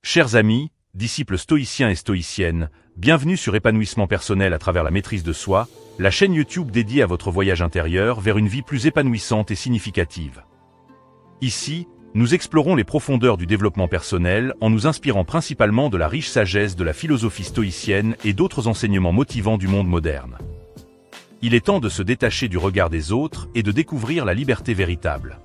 Chers amis, disciples stoïciens et stoïciennes, bienvenue sur Épanouissement personnel à travers la maîtrise de soi, la chaîne YouTube dédiée à votre voyage intérieur vers une vie plus épanouissante et significative. Ici, nous explorons les profondeurs du développement personnel en nous inspirant principalement de la riche sagesse de la philosophie stoïcienne et d'autres enseignements motivants du monde moderne. Il est temps de se détacher du regard des autres et de découvrir la liberté véritable.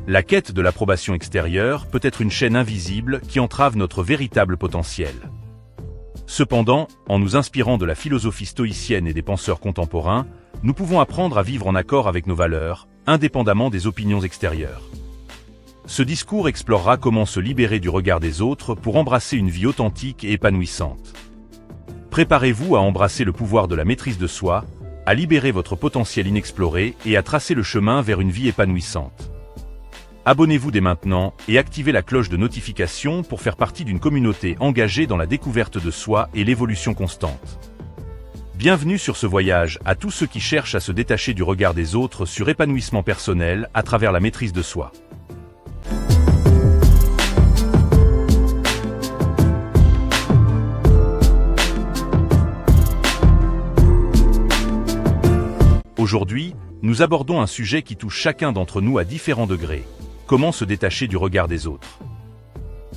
La quête de l'approbation extérieure peut être une chaîne invisible qui entrave notre véritable potentiel. Cependant, en nous inspirant de la philosophie stoïcienne et des penseurs contemporains, nous pouvons apprendre à vivre en accord avec nos valeurs, indépendamment des opinions extérieures. Ce discours explorera comment se libérer du regard des autres pour embrasser une vie authentique et épanouissante. Préparez-vous à embrasser le pouvoir de la maîtrise de soi, à libérer votre potentiel inexploré et à tracer le chemin vers une vie épanouissante. Abonnez-vous dès maintenant et activez la cloche de notification pour faire partie d'une communauté engagée dans la découverte de soi et l'évolution constante. Bienvenue sur ce voyage à tous ceux qui cherchent à se détacher du regard des autres sur épanouissement personnel à travers la maîtrise de soi. Aujourd'hui, nous abordons un sujet qui touche chacun d'entre nous à différents degrés. Comment se détacher du regard des autres?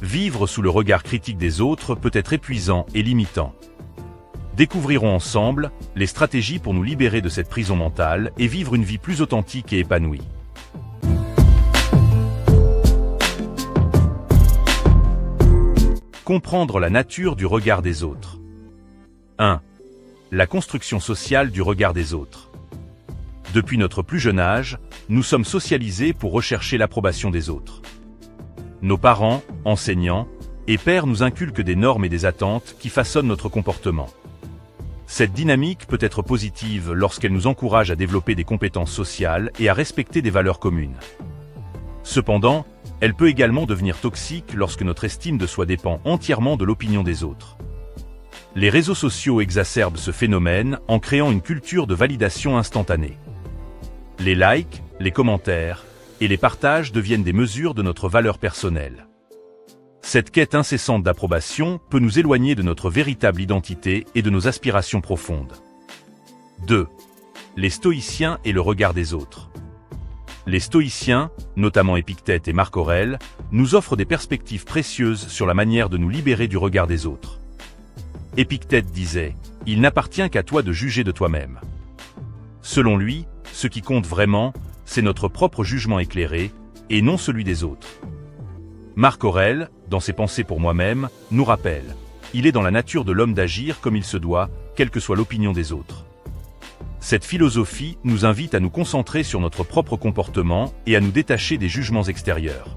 Vivre sous le regard critique des autres peut être épuisant et limitant. Découvrirons ensemble les stratégies pour nous libérer de cette prison mentale et vivre une vie plus authentique et épanouie. Comprendre la nature du regard des autres. 1. La construction sociale du regard des autres. Depuis notre plus jeune âge, nous sommes socialisés pour rechercher l'approbation des autres. Nos parents, enseignants et pères nous inculquent des normes et des attentes qui façonnent notre comportement. Cette dynamique peut être positive lorsqu'elle nous encourage à développer des compétences sociales et à respecter des valeurs communes. Cependant, elle peut également devenir toxique lorsque notre estime de soi dépend entièrement de l'opinion des autres. Les réseaux sociaux exacerbent ce phénomène en créant une culture de validation instantanée. Les likes, les commentaires et les partages deviennent des mesures de notre valeur personnelle. Cette quête incessante d'approbation peut nous éloigner de notre véritable identité et de nos aspirations profondes. 2. Les stoïciens et le regard des autres. Les stoïciens, notamment Épictète et Marc Aurèle, nous offrent des perspectives précieuses sur la manière de nous libérer du regard des autres. Épictète disait « Il n'appartient qu'à toi de juger de toi-même ». Selon lui, ce qui compte vraiment, c'est notre propre jugement éclairé, et non celui des autres. Marc Aurèle, dans ses Pensées pour moi-même, nous rappelle « Il est dans la nature de l'homme d'agir comme il se doit, quelle que soit l'opinion des autres ». Cette philosophie nous invite à nous concentrer sur notre propre comportement et à nous détacher des jugements extérieurs.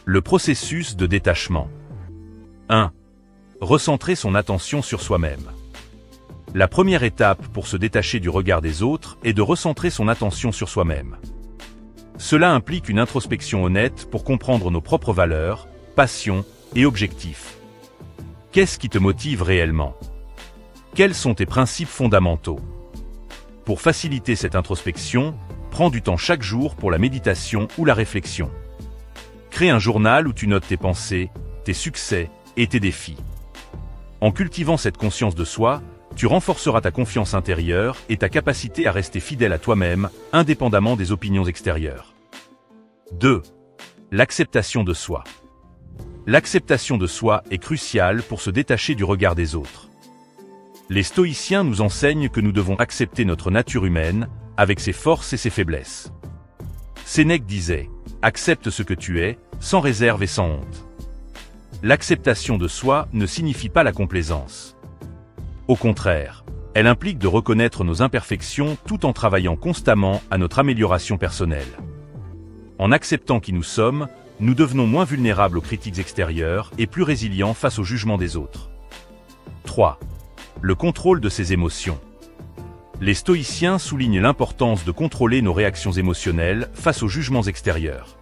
Le processus de détachement. 1. Recentrer son attention sur soi-même. La première étape pour se détacher du regard des autres est de recentrer son attention sur soi-même. Cela implique une introspection honnête pour comprendre nos propres valeurs, passions et objectifs. Qu'est-ce qui te motive réellement? Quels sont tes principes fondamentaux? Pour faciliter cette introspection, prends du temps chaque jour pour la méditation ou la réflexion. Crée un journal où tu notes tes pensées, tes succès et tes défis. En cultivant cette conscience de soi, tu renforceras ta confiance intérieure et ta capacité à rester fidèle à toi-même, indépendamment des opinions extérieures. 2. L'acceptation de soi. L'acceptation de soi est cruciale pour se détacher du regard des autres. Les stoïciens nous enseignent que nous devons accepter notre nature humaine, avec ses forces et ses faiblesses. Sénèque disait « Accepte ce que tu es, sans réserve et sans honte ». L'acceptation de soi ne signifie pas la complaisance. Au contraire, elle implique de reconnaître nos imperfections tout en travaillant constamment à notre amélioration personnelle. En acceptant qui nous sommes, nous devenons moins vulnérables aux critiques extérieures et plus résilients face au jugement des autres. 3. Le contrôle de ses émotions. Les stoïciens soulignent l'importance de contrôler nos réactions émotionnelles face aux jugements extérieurs.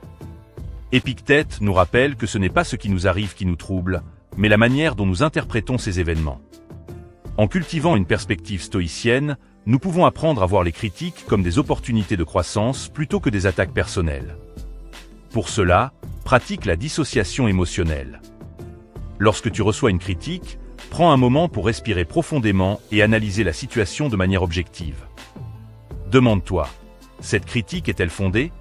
Épictète nous rappelle que ce n'est pas ce qui nous arrive qui nous trouble, mais la manière dont nous interprétons ces événements. En cultivant une perspective stoïcienne, nous pouvons apprendre à voir les critiques comme des opportunités de croissance plutôt que des attaques personnelles. Pour cela, pratique la dissociation émotionnelle. Lorsque tu reçois une critique, prends un moment pour respirer profondément et analyser la situation de manière objective. Demande-toi, cette critique est-elle fondée?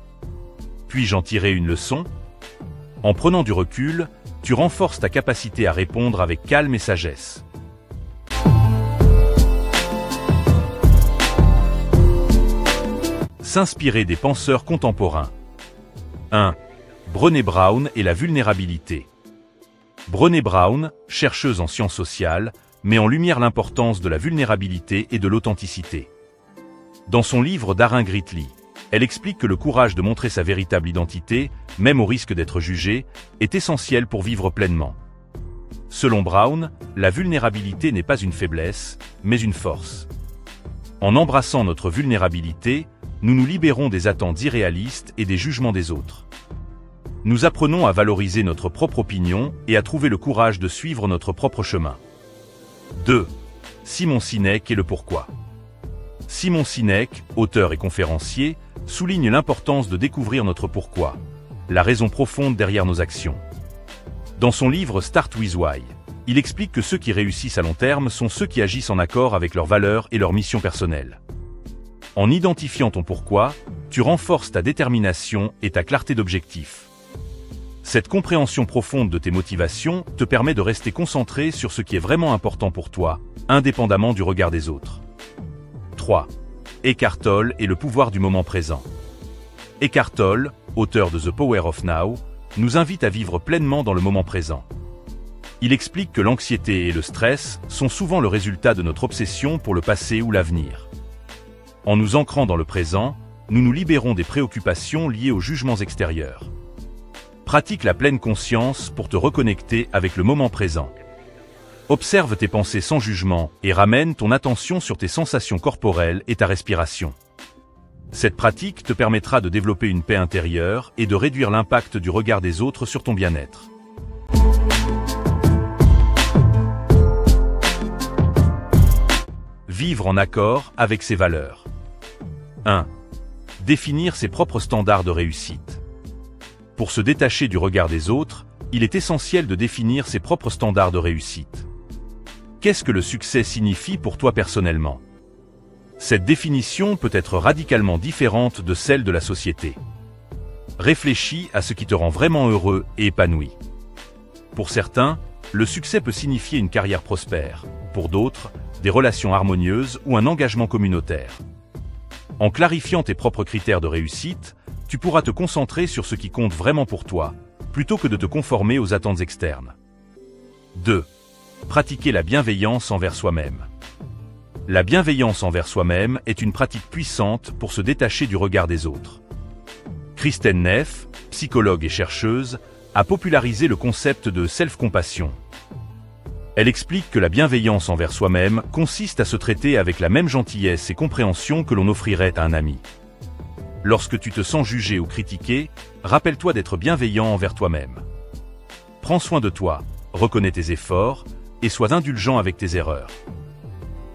Puis-je en tirer une leçon? En prenant du recul, tu renforces ta capacité à répondre avec calme et sagesse. S'inspirer des penseurs contemporains. 1. Brené Brown et la vulnérabilité. Brené Brown, chercheuse en sciences sociales, met en lumière l'importance de la vulnérabilité et de l'authenticité. Dans son livre Daring Greatly, elle explique que le courage de montrer sa véritable identité, même au risque d'être jugé, est essentiel pour vivre pleinement. Selon Brown, la vulnérabilité n'est pas une faiblesse, mais une force. En embrassant notre vulnérabilité, nous nous libérons des attentes irréalistes et des jugements des autres. Nous apprenons à valoriser notre propre opinion et à trouver le courage de suivre notre propre chemin. 2. Simon Sinek et le pourquoi. Simon Sinek, auteur et conférencier, souligne l'importance de découvrir notre pourquoi, la raison profonde derrière nos actions. Dans son livre Start with Why, il explique que ceux qui réussissent à long terme sont ceux qui agissent en accord avec leurs valeurs et leur mission personnelle. En identifiant ton pourquoi, tu renforces ta détermination et ta clarté d'objectif. Cette compréhension profonde de tes motivations te permet de rester concentré sur ce qui est vraiment important pour toi, indépendamment du regard des autres. 3. Eckhart Tolle et le pouvoir du moment présent. Eckhart Tolle, auteur de The Power of Now, nous invite à vivre pleinement dans le moment présent. Il explique que l'anxiété et le stress sont souvent le résultat de notre obsession pour le passé ou l'avenir. En nous ancrant dans le présent, nous nous libérons des préoccupations liées aux jugements extérieurs. Pratique la pleine conscience pour te reconnecter avec le moment présent. Observe tes pensées sans jugement et ramène ton attention sur tes sensations corporelles et ta respiration. Cette pratique te permettra de développer une paix intérieure et de réduire l'impact du regard des autres sur ton bien-être. Vivre en accord avec ses valeurs. 1. Définir ses propres standards de réussite. Pour se détacher du regard des autres, il est essentiel de définir ses propres standards de réussite. Qu'est-ce que le succès signifie pour toi personnellement? Cette définition peut être radicalement différente de celle de la société. Réfléchis à ce qui te rend vraiment heureux et épanoui. Pour certains, le succès peut signifier une carrière prospère. Pour d'autres, des relations harmonieuses ou un engagement communautaire. En clarifiant tes propres critères de réussite, tu pourras te concentrer sur ce qui compte vraiment pour toi, plutôt que de te conformer aux attentes externes. 2. Pratiquer la bienveillance envers soi-même. La bienveillance envers soi-même est une pratique puissante pour se détacher du regard des autres. Kristin Neff, psychologue et chercheuse, a popularisé le concept de self-compassion. Elle explique que la bienveillance envers soi-même consiste à se traiter avec la même gentillesse et compréhension que l'on offrirait à un ami. Lorsque tu te sens jugé ou critiqué, rappelle-toi d'être bienveillant envers toi-même. Prends soin de toi, reconnais tes efforts, et sois indulgent avec tes erreurs.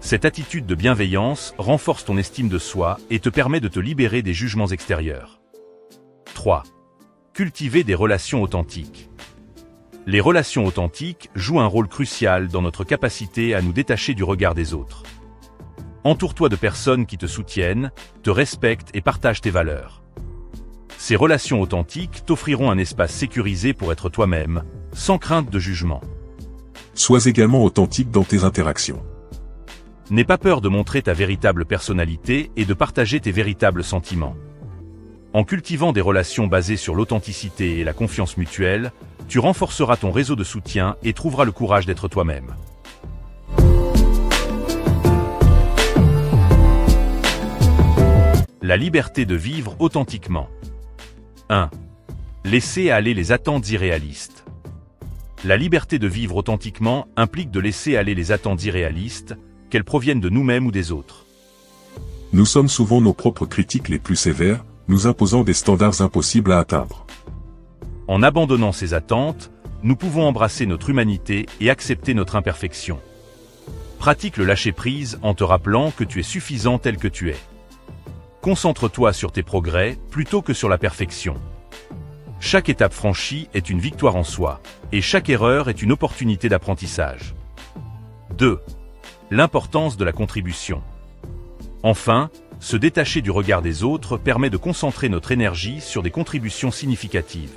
Cette attitude de bienveillance renforce ton estime de soi et te permet de te libérer des jugements extérieurs. 3. Cultiver des relations authentiques. Les relations authentiques jouent un rôle crucial dans notre capacité à nous détacher du regard des autres. Entoure-toi de personnes qui te soutiennent, te respectent et partagent tes valeurs. Ces relations authentiques t'offriront un espace sécurisé pour être toi-même, sans crainte de jugement. Sois également authentique dans tes interactions. N'aie pas peur de montrer ta véritable personnalité et de partager tes véritables sentiments. En cultivant des relations basées sur l'authenticité et la confiance mutuelle, tu renforceras ton réseau de soutien et trouveras le courage d'être toi-même. La liberté de vivre authentiquement. 1. Laisser aller les attentes irréalistes. La liberté de vivre authentiquement implique de laisser aller les attentes irréalistes, qu'elles proviennent de nous-mêmes ou des autres. Nous sommes souvent nos propres critiques les plus sévères, nous imposant des standards impossibles à atteindre. En abandonnant ces attentes, nous pouvons embrasser notre humanité et accepter notre imperfection. Pratique le lâcher-prise en te rappelant que tu es suffisant tel que tu es. Concentre-toi sur tes progrès plutôt que sur la perfection. Chaque étape franchie est une victoire en soi, et chaque erreur est une opportunité d'apprentissage. 2. L'importance de la contribution. Enfin, se détacher du regard des autres permet de concentrer notre énergie sur des contributions significatives.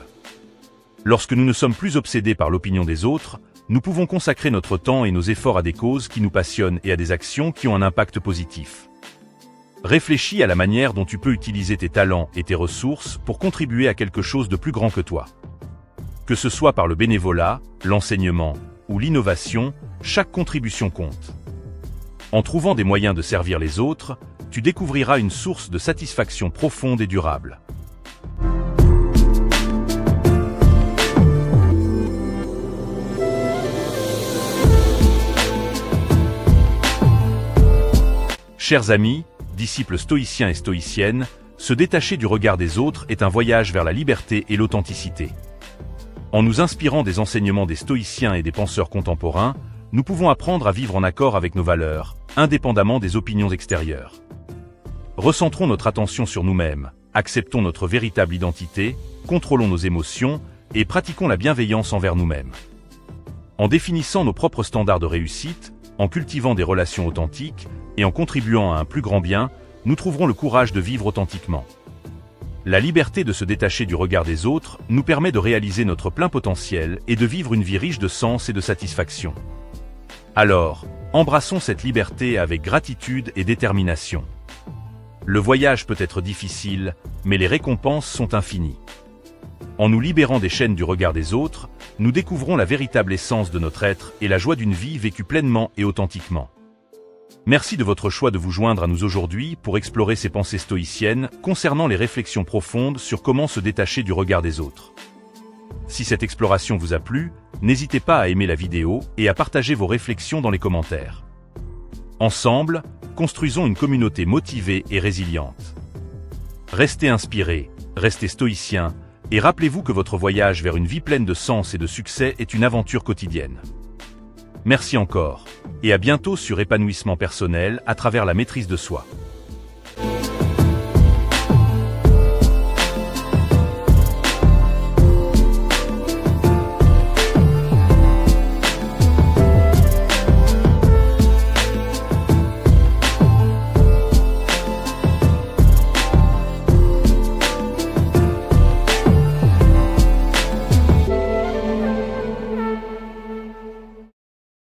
Lorsque nous ne sommes plus obsédés par l'opinion des autres, nous pouvons consacrer notre temps et nos efforts à des causes qui nous passionnent et à des actions qui ont un impact positif. Réfléchis à la manière dont tu peux utiliser tes talents et tes ressources pour contribuer à quelque chose de plus grand que toi. Que ce soit par le bénévolat, l'enseignement ou l'innovation, chaque contribution compte. En trouvant des moyens de servir les autres, tu découvriras une source de satisfaction profonde et durable. Chers amis, disciples stoïciens et stoïciennes, se détacher du regard des autres est un voyage vers la liberté et l'authenticité. En nous inspirant des enseignements des stoïciens et des penseurs contemporains, nous pouvons apprendre à vivre en accord avec nos valeurs, indépendamment des opinions extérieures. Recentrons notre attention sur nous-mêmes, acceptons notre véritable identité, contrôlons nos émotions et pratiquons la bienveillance envers nous-mêmes. En définissant nos propres standards de réussite, en cultivant des relations authentiques et en contribuant à un plus grand bien, nous trouverons le courage de vivre authentiquement. La liberté de se détacher du regard des autres nous permet de réaliser notre plein potentiel et de vivre une vie riche de sens et de satisfaction. Alors, embrassons cette liberté avec gratitude et détermination. Le voyage peut être difficile, mais les récompenses sont infinies. En nous libérant des chaînes du regard des autres, nous découvrons la véritable essence de notre être et la joie d'une vie vécue pleinement et authentiquement. Merci de votre choix de vous joindre à nous aujourd'hui pour explorer ces pensées stoïciennes concernant les réflexions profondes sur comment se détacher du regard des autres. Si cette exploration vous a plu, n'hésitez pas à aimer la vidéo et à partager vos réflexions dans les commentaires. Ensemble, construisons une communauté motivée et résiliente. Restez inspirés, restez stoïciens, et rappelez-vous que votre voyage vers une vie pleine de sens et de succès est une aventure quotidienne. Merci encore, et à bientôt sur Épanouissement personnel à travers la maîtrise de soi.